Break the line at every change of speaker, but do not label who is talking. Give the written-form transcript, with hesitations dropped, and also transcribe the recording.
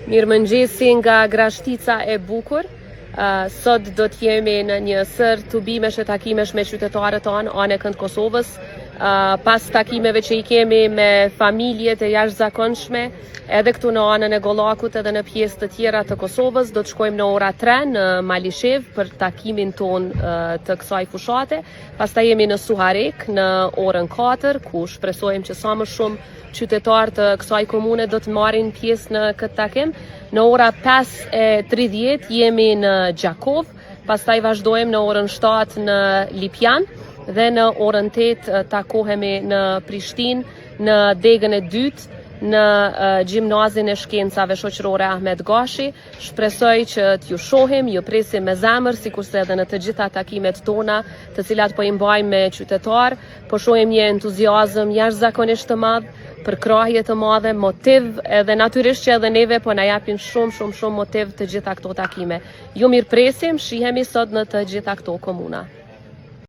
Mirëmëngjesi nga Grashtica e bukur. Sot do t'jemi në një sër tubimesh e takimesh me qytetarët tonë anë e kënd Kosovës. Pas takimeve që i kemi me familjet e jashtëzakonshme, edhe këtu në anën e Gollakut edhe në pjesë të tjera të Kosovës, do të shkojmë në ora 3 në Malishev për takimin ton të kësaj fushate. Pastaj jemi në Suharek në orën 4, ku shpresojmë që sa më shumë qytetarë të kësaj komune do të marrin pjesë në këtë takim. Në ora 5:30 jemi në Gjakov, pastaj vazhdojmë në orën 7 në Lipjan dhe në orën 8 takohemi në Prishtinë, në degën e dytë, në gjimnazin e shkencave shoqërore Ahmet Gashi. Shpresoj që t'ju shohim, ju presim me zemër, sikurse edhe në të gjitha takimet tona, të cilat po i mbajmë me qytetar, po shohim një entuziazëm jashtëzakonisht të madh, për krahje të madhe, motiv, edhe natyrisht që edhe neve po na japin shumë motiv të gjitha këto takime. Ju mirëpresim, shihemi sot në të gjitha këto komuna.